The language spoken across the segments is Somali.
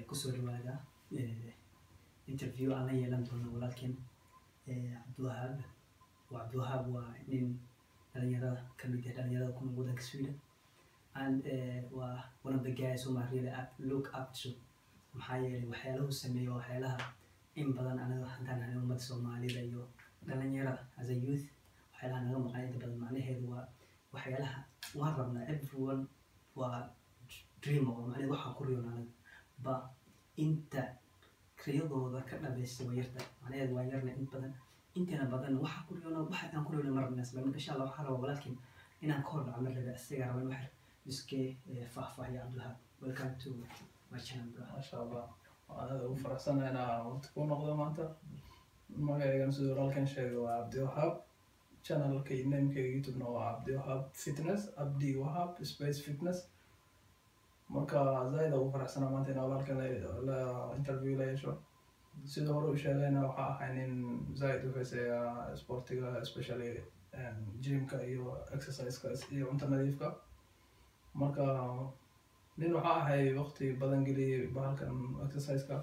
kusoo dhawaada interview aan la yeelan doono walaalkeen Cabdiwahaab. Cabdiwahaab waa nin dhalinyarada ka mid ah dhalinyarada ku nool waddanka Sweden, and waa one of the guys who I really look up to. maxaa yeelay waxyaalaha uu sameeyo waxyaalaha in badan anaga hantaan anaga ummadda Soomaalida iyo dhalinyarada as a youth waxyaalaha naga maqan inta badan macnaheedu waa waxyaalaha waan rabnaa everyone waa dream oo macnaheedu waxaan ku riyoon anaga ba inta kriyadooda ka dhabaysa wayarta macnaheedu waa yarna in badan intana badan waxa ku riyoon waxa aan ku riyoon mar nasba insha Allah waxa rabo walaalkiin inaan ka hor dhaco mar laga isaga rabo wax iske faahfaahiyo Cabdiwahaab. Welcome to my channel bro. ما شاء الله. أنا أوفر سنة أنا تكون نقطة مانتا ما كان سيدور لكن شيء وعبدوهاب channel كي نيم كي يوتيوب نو عبدوهاب فيتنس عبدي وهاب سبيس فيتنس مركا زايد أوفر سنة مانتا أنا لكن لا انترفيو لا يشوا سيدور وشيء لنا وحا حنين زايد وفي سبورتيغا especially جيم كايو exercise كايو أنت نظيف كا مركا nin waxaa ahay waqti badan geliyay bahalkan exercise-ka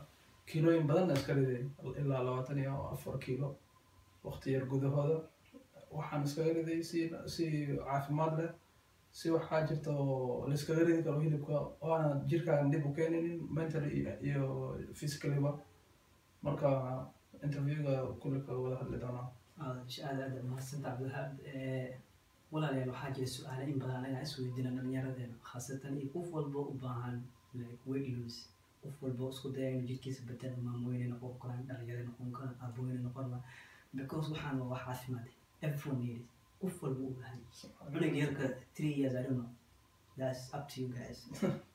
kiilooyin badanna iska riday ilaa 24 kiilo waqti yar gudahooda waxaan iskaga riday si caafimaad leh si waxaa jirta oo la iskaga ridi karo hilibka oo aan jirkaaga dib u keenaynin mentally iyo physically-ba marka interview-ga kulliga wada hadli doonaa. aad mahadsan Cabdiwahaab. walaalayaal waxaa jira su'aalo in badan anaga isweydiinana dhalinyaradeenna khaasatan iyo qof walba u baahan like weight loss, qof walba isku daya inuu jidhkiisa bedelo maamooyin noqon karaan dhalinyaro noqon karaan aabooyin noqon karaan because waxaan waa wax caafimaad everyone needs qof walba u baahan cunug yarka 3 years I don't know, that's up to you guys.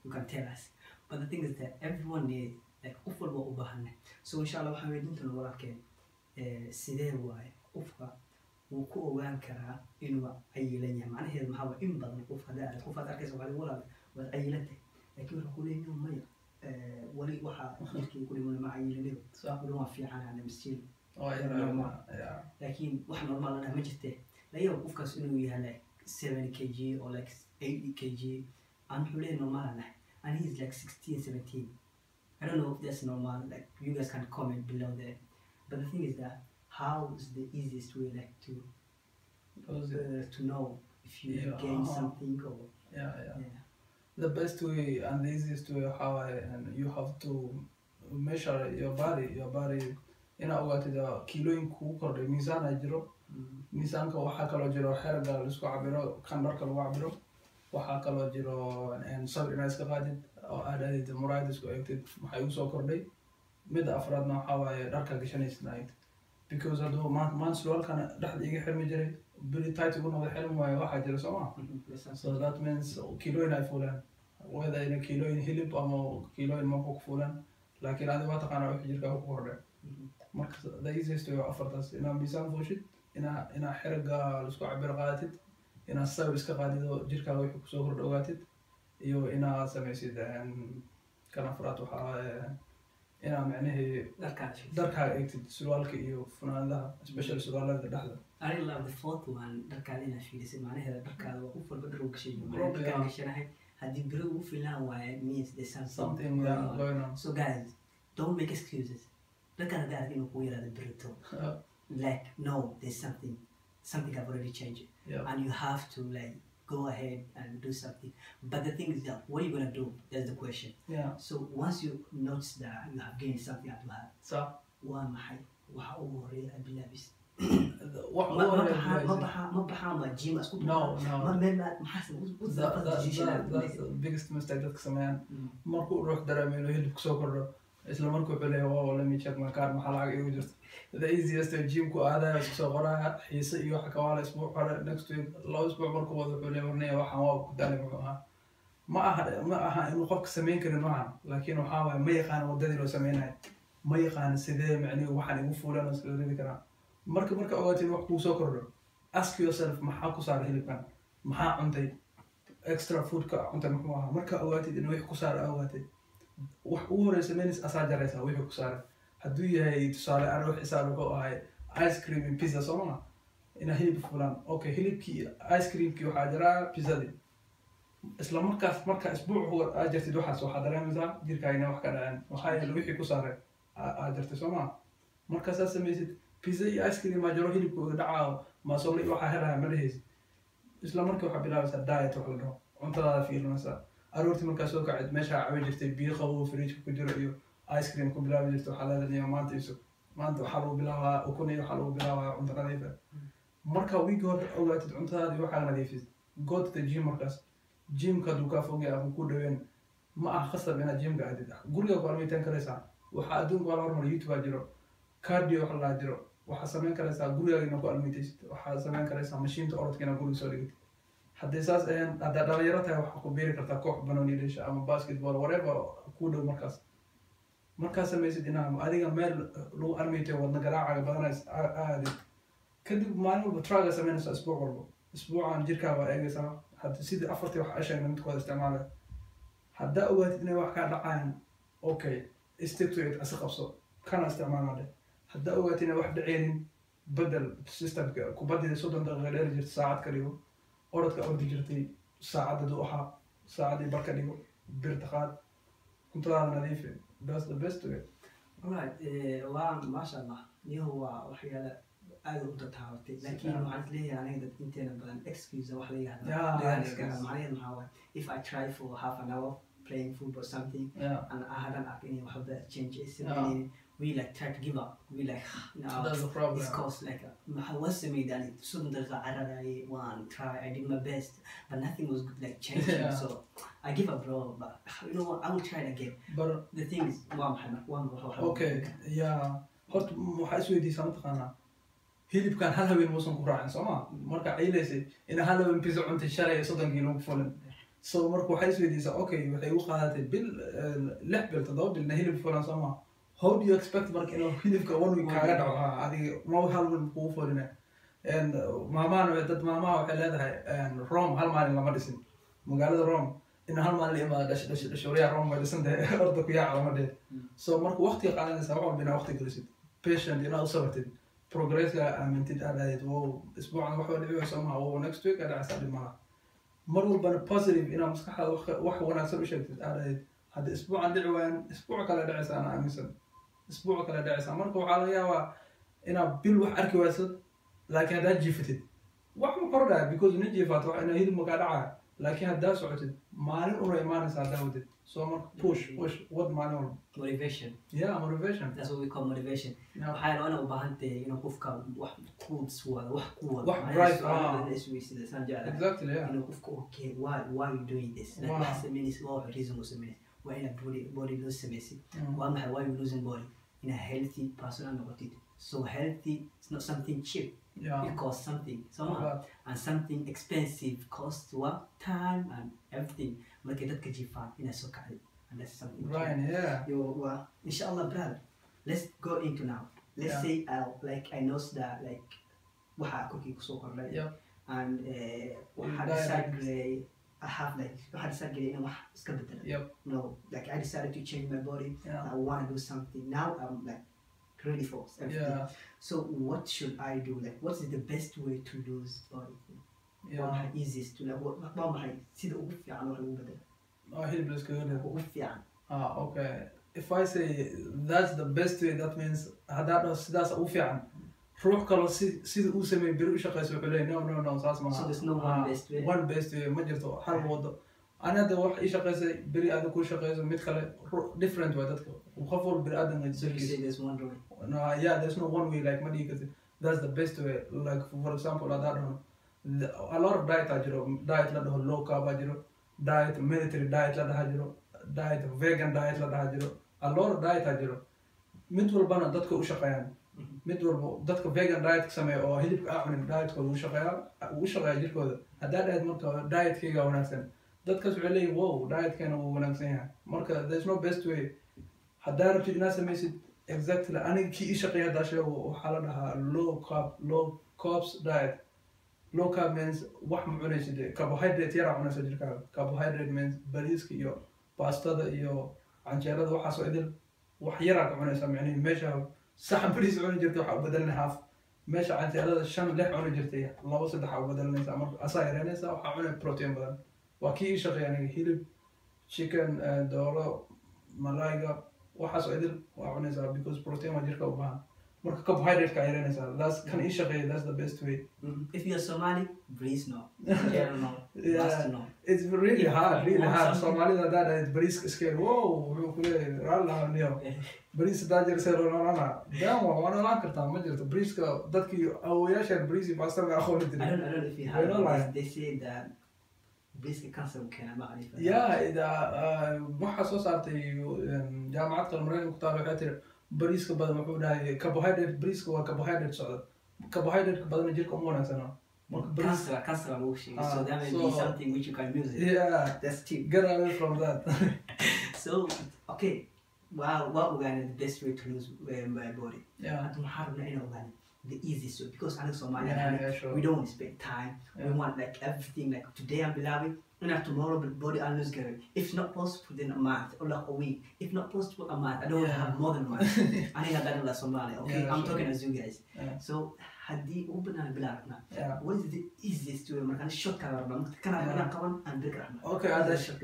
You can tell us, but the thing is that everyone needs like qof walba u baahan. So inshallah waxaan weydiin doonaa walaalkeen sidee waaye qofka wuu ku ogaan karaa inuu cayilan yahay macnaheedu maxaa waa in badan qof hada arkaysa waxaa walaal waa cayilantay laakiin wuxuu ku leeyahay maya wali waxa jirkii ku dhiman ma cayilanayo sababtu waa fiican aan miskiin laakiin wax normal ah ma jirtee laga qofkaas inuu yahay like 7 kg or like 80 kg aan wuxuu leeyahay normal ah and he's like 16 17. I don't know if that's normal, like you guys can comment below there, but the thing is that how is the easiest way like to know if you gain something or the best way and the easiest way how you have to measure your body in a way to kiloin ku kordhay miisaan ay jiro miisaanka waxa kala jiro xerga la isku cabiro kan dharka lagu cabiro waxa kala jiro sabir inaad iska qaadid oo aadayda muraayad isku eegtid maxay u soo kordhay mid afraadna waxa waaye dharka gashanaysid because haduu maan surwaalkan dhaxda iga xirmi jiray bili tight ugu noqday xirmi waayo waxaa jira soo ma so that means kiilooyin ay fuulaan whether in kiilooyin hilib ama kiilooyin ma ku fuulaan laakiin adiga waa taqaanaa wixii jirkaaga ku kordhay marka the easiest way afartaas inaa miisaan fuushid inaa xerga la isku cabir qaadatid inaa sawir iska qaadid oo jirkaaga wixii kusoo kordha ogaatid iyo inaa samaysid kan afraad waxaa inaa macnaheedu dharkaaga eegtid surwaalka iyo funaanadaha especially surwaalada dhexda. I love the fourth one, dharkaaga inaa fiirisid macnaheeda dharkaaga waa qof walba dhar uu gashay dharkaaga gashanahay haddii biro ugu filan waaye means there's something going on. So guys, don't make excuses. dharkaan hadda arag inuu kugu yaraado birito like no, there's something I've already changed and you have to like go ahead and do something. But the thing is that what are you gonna do? That's the question. So once you notice that you have gained something at work, so what my waxa ugu horeeya aad bilaabis ma baxaan ma gym asku no ma meel maxaa that's the biggest mistake dadka sameeyaan markuu ruux dareemayo hilib ku soo kordho isla markuu wuxuu leeyahay wow let me check my card maxaa lacag igu jirta the easiest gym ku aadaya isku soo qoraya xiise iyo waxa kawaala isbuuc hore next week loo isbuuc markuu wada wuxuu leeyahay warnaya waxaan waa ku daalay muxuu ahaa ma aha inuu qofka sameyn karin waxaan laakiin waxaa waaye ma yaqaan wadadii loo sameynayo ma yaqaan sidee macnihi waxaan igu fuulan iska ridi karaa marka ogaatid wax kuu soo kordho ask yourself maxaa ku saaray hilibkan maxaa cuntay extra food ka cuntay muxuu ahaa marka ogaatid in wax ku saaray ogaatid wax ugu horeysa menis asaa jaraysaa wixii ku saaray hadduu yahay tusaale aan wax isaal wuxuu ahay ice cream and pizza soo ma ina hilib fuulan okay hilibkii ice creamkii waxaa jiraa pizzadii isla marka isbuuc hore aad jirtid waxaas waxaa dareemaysaa jirkaagina wax ka dhaceen waxaa yeele wixii ku saaray aad jirtay soo maa markaasaa samaysid pizza iyo ice cream maa jiro hilibkooda dhacaa maasoole iyo waxaa helaya ma dhehaysid isla markii waxaa bilaabaysaa diet wax la dhaho cuntadaada fiirinaysaa aroortii markaa soo kacid meeshaa cabi jirtay biyo qabow fridge ku jiro iyo ice cream ku bilaabi jirtay waxaa leedahay maanta isu maanta waxaa lagu bilaabaa ukun iyo waxaa lagu bilaabaa cunto nadiif ah marka wiigi hore ogaatid cuntadaadii waxaa nadiifisid go to the gym markaas gymka hadduu kaa fogay ama ku dhaween ma aha khasab inaad gymka aadid guriga ku almaytaan karaysaa waxaa adduunka waa la hormar youtube aa jiro cardio wax laa jiro waxaa samayn karaysaa gurigaagina ku almaytaysid waxaa samayn karaysaa mashiinta orodkiina guriga soo dhigid haddii saas ahayn haddaad dhalinyaro tahay waxaa ku beeri kartaa koox banooni dhesha ama basketball whatever ku dhow markaas samaysid inaa adiga meel lagu almaytayo wadna garaacaga badanays aadid kadib maalin walba traga samaynaysaa isbuuc walba isbuucan jirkaaga eegaysaa hadda sidii afartii wax ashayna midkooda isticmaalay haddaa ogaatid inay wax kaa dhacayaan okay stick to it asi qabso kana isticmaalade haddaa ogaatid inay wax dhaceynin bedel systemka kubadida 30 daqiiqa dheer jirta saacad ka dhigo orodka ordi jirtay saacad duu ahaa saacadii barka dhigo birta qaad cuntadaada nadiifi that's the best way alright waa maasha allah niyo waa waxyaala aad u tataabatay laakiin waxaan isleeyahay aniga dad inteena badan excuse wax la yiraahdo macnaheedu maxaa waaye if I try for half an hour playing football or something and I hadn't had any of the changes we like try to give up we like no that's the problem it's cause like was me that sudden I one try I did my best but nothing was good, like changing so I give up bro but you know what I will try it again but the thing is okay horta waxaa isweydiisaa mataqaanaa hilibkan hal habeen muusan ku raacin soo ma marka ciidaysay in hal habeen pizza cuntay shalay 30 kiilo ku fulan so marka waxay isweydiisaa okay waxay u qaadatay bil 6 bil 7 bil hilib fulan soo ma how do you expect marka inuu hilibka one week kaaga dhaco adiga ma hal habeen ku fulina and maamaan dad maamaha waxay leedahay Rome hal maalin lama dhisin magaalada Rome in hal maalin ima dhashoriya Rome ma dhisan tahay orda ku yaa lama dhid so marka waqti qaadanaysa waxa bina waqti gelisid patient ina u sabartid progress amintid aadayd wow isbuucan wax wada dhici soomaa wow next week ada asadi ma mar walba positive ina maskaxda wax wanaagsan u sheegtid aadayd hada isbuucan dhici waan isbuuc kale dhacaysa ana aaminsan isbuuc kale dhacaysa marka waxa laga yaabaa ina bil wax arki waasad laakiin hada jiifatid wax ma kordhaa because ina jiifato ina hidib ma ka dhacaa laakiin hada socotid maalin u imaanaysa hada wadid so marka push what maalin walba motivation motivation that's what we call motivation waxaan ana u baahantahay inuu qofka wax ku wada wax ku wada wax drive exactly inuu qofka okay why you doing this like what's the meaning of reason was the meaning why in a body lose semesi why why you losing body in a healthy person not it so healthy it's not something cheap it costs something and something expensive costs what time and everything marka dadka jifaan ina soo kacay and that's something right yo inshallah brother let's go into now let's say like I know that like waxa cookie kusoo kordhay and waxa decide I have like I decided in wax iska bedel no like I decided to change my body I want to do something now I'm like ready for everything so what should I do like what's the best way to lose body easiest to like what my sida ugu fiican wax lagu bedel hilib la iska gado ugu fiican okay if I say that's the best way that means hada sidaas ugu fiican ruux kale sida uu sameeyay bir u shaqeyso wuxuu leeyahay no saas ma so there's no one best way ma jirto hal wado anada wax ii shaqeysay biri aad ku shaqeyso mid kale different way dadka qof walba bir aadan there's one way no there's no one way like ma dhigi that's the best way like for example I don't know a lot of diet diet la dhaho low carb diet military diet la dhaho diet vegan diet la dhaho a lot of diet mid walbana dadka u shaqeeyaan mid walba dadka vegan diet sameeyo oo hilibka aan cunin diet-kooda u shaqeeyaa jirkooda hadaa diet marka diet-kayga wanaagsan dadkaas waxay leeyihin wow diet-keena wuu wanaagsan yahay marka there's no best way hadaa rabtid inaad samaysid exactly aniga kii ii shaqeeya hadaa sheego waxaa la dhahaa low carbs diet low carb means wax ma cunaysid carbohydrate yara cunaysa jirkaaga carbohydrate means bariiska iyo pastada iyo canjeerada waxaasoo idil wax yaraa ka cunaysa macnihi meesha saxan bariis cuni jirtay waxaa u bedelina half meesha canjeerada 5-6 cuni jirtay 2-3 u bedelinaysa marka asaa yareynaysa waxaa cunay protein badan وكي شغل يعني هيلب chicken dooro malayga waxaas oo idil waa cunaysaa because protein waa jirka u baahan marka carbohydrate-ka ay yareynaysaa that's kan ii shaqeeya that's the best way. If you're Somali, breeze no. Nigeria no. Must no. It's really hard Soomaalida haddaa dhahayd bariiska iska wow wuxuu ku leeyahay raalaha niyo bariis haddaa jirse roonana daan waa noolaan kartaa ma jirto bariiska dadkii awoyaashaan bariis iyo pasta ma aqooni jirin. I don't know if you have they say that bariiska cancer keena ma aniga. Yeah, waxa soo saartay jaamacadda Mareykanka ku taal waxay tiri bariiska badan wuxuu dhahay carbohydrate bariiska waa carbohydrate socda carbohydrate badan jirka uma wanaagsana marka cancer lagu sheegay so that may be something which you can use it. Yeah, that's cheap. Get away from that. So okay, what we're gonna the best way to lose my body. Yeah, and محاربنا إنه وغاني the easiest way because أنا Somali sure. we don't want to spend time. We want like everything like today I'm beloved and after tomorrow the body I'll lose getting. If not possible then a month or like a week. If not possible a month. I don't want to have more than a month. I need that in Somali. Okay, I'm talking as you guys. So هدي وبنا بلادنا. What is the easiest way? مركان short كلام ربنا. كان أنا كمان عندك رحمة. Okay,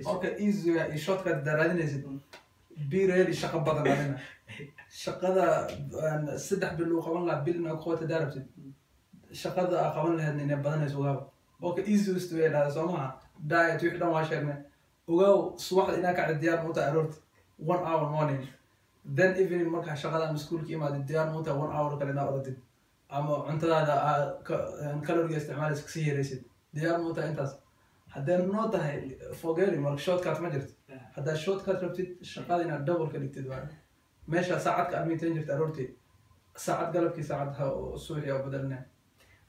okay, easy short كده درادين يزيد. بيريلي شقة بدل علينا. شقة سدح باللو قبل لا بيلنا قوة تدربت. شقة قبل لها إن بدنا يسوقها. Okay, easiest way هذا سماها. دايت ويحنا واشرنا. وجو صباح إنك على الديار موتا أرورت 1 hour morning. Then even مركها شغلة مسكول كيما الديار موتا 1 hour كلنا أردت. أما أنت هذا كالوري استعمال سكسية ريسد. ديار موتا أنتاس. هذا النقطة هي فوقالي مرك شوت كات ما جرت. هذا الشوت كات ربطت شغالين الدبل كليكتد بعد. ماشي ساعات كأمي تنجر تأرورتي. ساعات قلبك ساعاتها سوريا وبدلنا.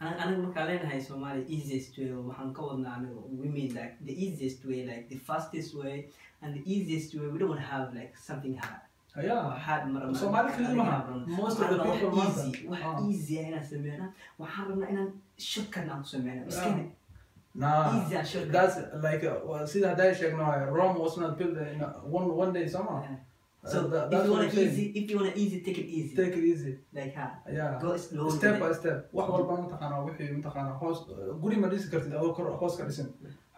أنا مكالين هاي Somali easiest way وحنقولنا عنه we mean like the easiest way like the fastest way and the easiest way we don't have like something hard. Yeah. مرة Somali كلمة. Most of the people want easy. واحد easy أنا سمعنا وحرمنا إن شوت كنا نسمعنا بس كده. Nah. Easy short. That's like see that day check now. Rome was not built in one day somehow. So if you want easy, take it easy. Take it easy. Like how? Yeah. Go slow. Step by step. wax walba mutaqana wixii mutaqana hoos guri ma dhisi kartid adoo kor hoos ka dhisin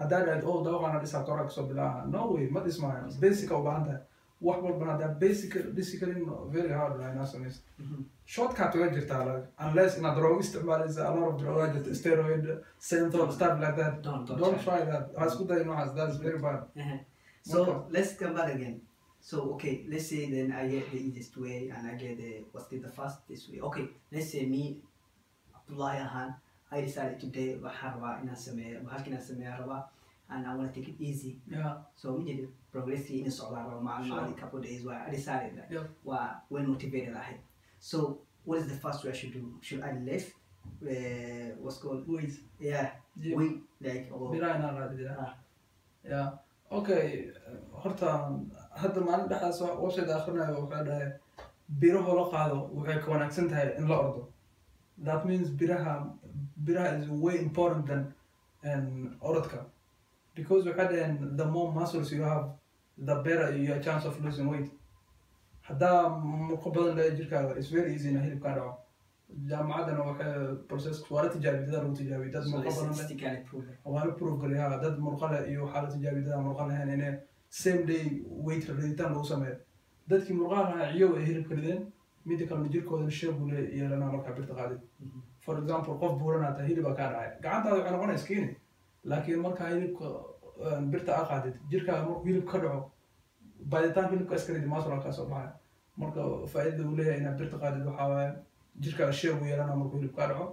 hadaa aad oo dawaqana dhisa kor ka soo bilaa no way ma dhismaayo basic u baahan tahay wax walba hadaa basic dhisi karin very hard line asanis shortcut way jirtaa unless in a drug isticmaalaysa a lot of drugs steroid synthol stuff like that don't try that has good know that's very bad. So let's come back again. So okay, let's say then I get the easiest way and I get the fastest way. Okay, let's say me, Abdullah Yahan, I decided today Baharwa in Asame, Bahakina Samearwa, and I want to take it easy. Yeah. So we did progressively in Solar a couple of days where I decided that when motivated ahead. So what is the first way I should do? Should I lift? What's called weight? Yeah. Weight like yeah. Okay, horta hadda maalin dhaxaas website akhrinayo wuxuu dhahay biraha la qaado waxay ka wanaagsan tahay in la ordo. That means biraha is way important than orodka because waxay dhahayn the more muscles you have the better your chance of losing weight. Hadda murqo badan la jirkaaga it's very easy in hilibka dhaco. jaamacadana waxay process wala tijaabiyada lagu tijaabiyo dad murqo badan wala proof galiya dad murqo leh iyo xaalad tijaabiyada murqo leh inay same day weight reduction lagu sameeyo dadkii murqaha ciyo ay hilib kadeen mid kale jirkooda sheegu leh yeelana marka birta qaadid for example qof buurana ta hilib ka dhacay gacantaada waxay noqonaysaa skiini laakiin marka hilibka birta qaadid jirkaaga markuu hilib ka dhaco baaditaan hilibka iskariid maasura ka soo baxay marka faa'iidada uu leeyahay in birta qaadid waxa waaye jirka sheegu yeelana markuu hilib ka dhaco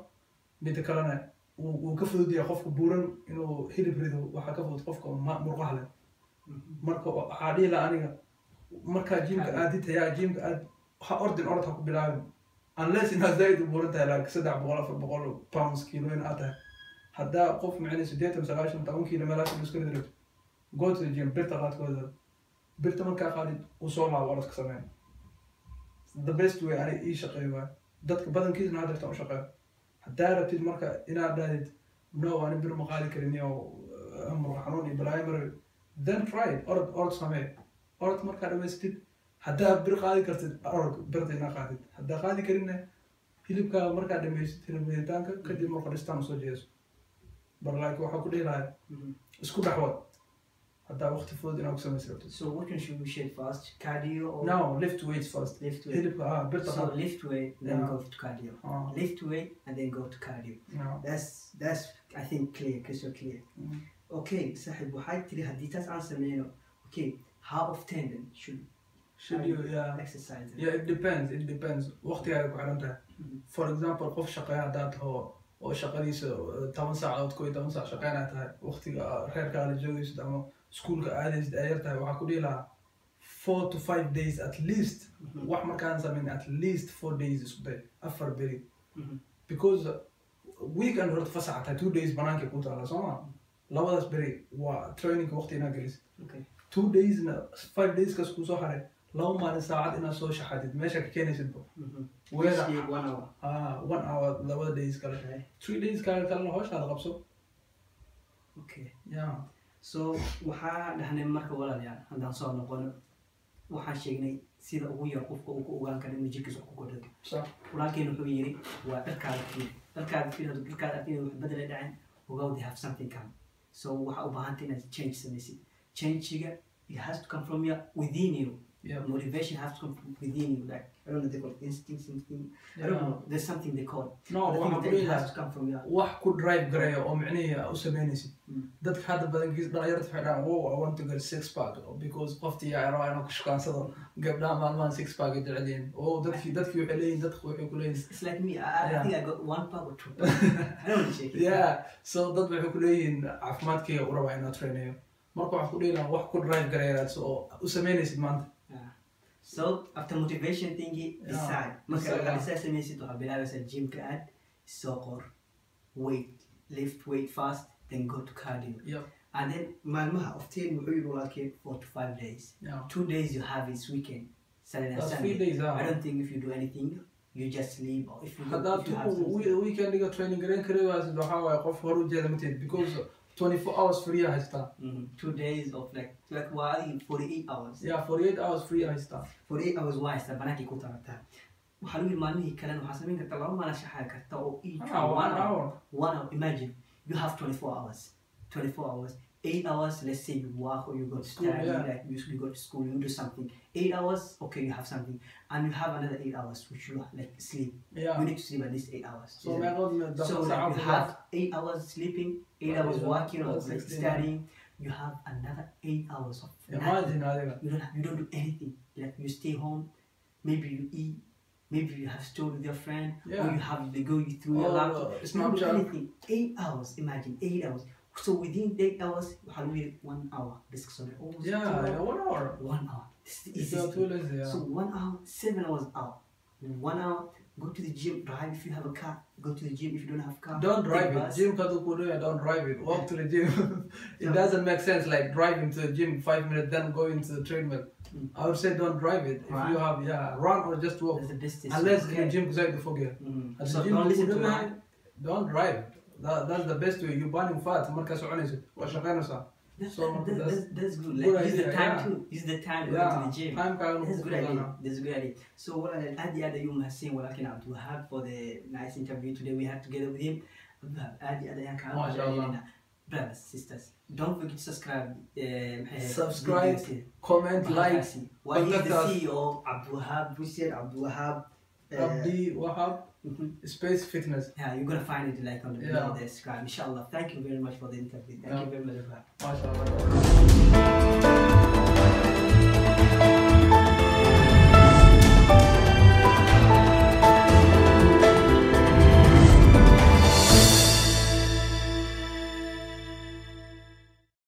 mid kalena uu ka fudud yahay qofka buuran inuu hilib rido waxa ka fudud qofka murqaha leh marka waxa dhiila aniga marka jimka aad tayaa jimka aad waxa ordin orod ha ku bilaabin unless in zaid buuran tahay like 300 pounds kilo in aad hadda qof macni 80 90 kilo meelaha isku rido go to the gym birta qaadkooda birta marka qaadid u soo laabo orod ka sameeyo the best way ani ii shaqeeyo dadka badankiisna hadda u shaqeeyo hadaa rabtid marka inaad dhahdid no aan bir ma qaadi karin iyo amro xanuun iyo primary then try it orod samee orod marka dhameystid hadaa bir qaadi kartid orod birta ina qaadid hadaa qaadi karinna hilibka marka dhameystid hilibitaanka kadib marka dhistaan soo jeeso bar like waxa ku dhiilahay isku dhaxwad haddaa waqti fudud inaad ku samaysan rabto. So which one should we shed first? Cardio or No, lift weights first. lift weight? Hilibka birta So lift weight, then Yeah. go to cardio. ah Lift weight and then go to cardio. yeah. That's I think clear, crystal clear. Mm. Okay, صاحب waxay tiri haddii taas aan sameyno, okay, how often then should Should you exercise? yeah, it depends waqtigaaga ku xiran tahay. For example, qof shaqeeya haddaad taho oo shaqadiisa 10 saacadood kooy 10 saac shaqeynaa tahay waqtiga reerkaada joogaysid ama iskuulka aadaysid ay yar tahay waxaa ku dhihi lahaa 4 to 5 days at least. wax markaan samayn at least 4 days isku day 4 beri because weekend horta fasaxa tahay 2 days banaanka ku taala soo ma labadaas beri waa trainingka waqti inaad gelisid. Okay. 2 days na 5 days kas kusoo haray laba maalin saacad inaad soo shaxadid meesha ka keenaysid bo weeda Sleep 1 hour. 1 hour labada days kale Okay. 3 days kale kalena hawshaada qabso. Okay. yeah So waxaa dhahnay marka walaalayaal haddaan soo noqono waxaan sheegnay sida ugu yar qofka uu ku ogaan karo inuu jirkiisa wax ku kordhayo. صح walaalkeen wuxuu yiri waa dharkaada fiir hadduu dharkaada fiir wax bedel dhaceen ogow they have something come. So waxaa u baahan tahay inaad change samaysid. Change-ga it has to come from you within you. yeah Motivation has to come from within you. Like I don't know they call it instinct something. I don't know. There's something they call. no I think waxaan that ku it has leeyahay to come from you. wax ku drive gareeya oo micnihi u sameynaysid Mm. dadka hadda badankiis dhalinyarada waxay dhahaan wow I want to get 6 pack because qofti yaa rabaa inuu ka shaqaansado gabdhaha maalmahan 6 pack ay jecel yihiin oo dadkii waxay leeyihiin dadku waxay ku leeyihiin It's like me. I Yeah. think I got 1 pack or 2 pack. I don't want to shake it. yeah so dad waxay ku leeyihiin caafimaadkayga u rabaa inaad traineeyo marka waxaa ku dhihi lahaa wax ku drive gareeyaad oo u sameynaysid maanta. Yeah. So after motivation thingy, Yeah. decide. Decide, Marka yeah. waxaad samaysid waxaad bilaabaysaa gymka aad soo qor weight lift weight fast then go to cardio. yep And then maalmaha ofteen wuxuu yiri walaalkeen 4 to 5 days. yeah 2 days you have is weekend, Saturday and that's 3 Sunday. days I don't think if you do anything you just sleep or if you haddaad if you have something. weekendiga training gareyn karaysid waxaa waaye qof hor u jeeda matid because 24 hours free haystaa. 2 days of like why 48 hours. yeah 48 hours free haystaa. 48 hours waa haysta banaankii ku taagtaa. waxaa lagu yiri maalmihii kalena waxaa samayn kartaa laba maalin shaxaa karta oo each 1 hour. 1 hour. Imagine you have 24 hours. 24 hours. 8 hours, let's say you work or you go to School, study, yeah. like you go to school, you do something. 8 hours, okay, you have something. And you have another 8 hours which you like sleep. yeah You need to sleep at least 8 hours. so meeqood So like you have 8 hours sleeping, 8 hours Yeah, working or that's like 16, studying. You have another 8 hours of nothing. imagine adiga You don't do anything. Like you stay home, maybe you eat, maybe you have story with your friend, or Yeah. you have they go you through your laptop. You don't do Snapchat anything. 8 hours. Imagine 8 hours. So within 8 hours, how do we 1 hour? This is almost yeah 2 hours. 1 hour 1 hour. This is the if easiest you're thing. too lazy yeah So 1 hour, 7 hours out. 1 hour, go to the gym, drive if you have a car. Go to the gym if you don't have a car. don't drive take it bus. gym kadu ku leeyahay don't drive it walk to the gym it Yeah. doesn't make sense like driving to the gym 5 minutes then going to the treadmill. I would say don't drive it if Run. you have run or just walk That's the distance. unless Okay. in gym zaid fogeen Mm. at So the gym don't listen to ku my. leeyahay don't drive that's the best way you burning fat marka soconaysid waa shaqeynaysaa. So That's good. good Like use the idea, time yeah. too. Use the time to go to the gym. time kaaga That's a ku good idea. fududana. That's a good idea. So what I add the other you must say what I can do have for the nice interview today we had together with him. Add the other MashaAllah. brothers, sisters. Don't forget to subscribe. Subscribe, comment, like. Why is the contact us. CEO Abdul Wahab Hussein Abdul Wahab? Abdi Wahab Space Fitness. Yeah, you're gonna find it like on the Yeah. below the subscribe. Inshallah. Thank you very much for the interview. Thank Yeah. you very much. MashaAllah.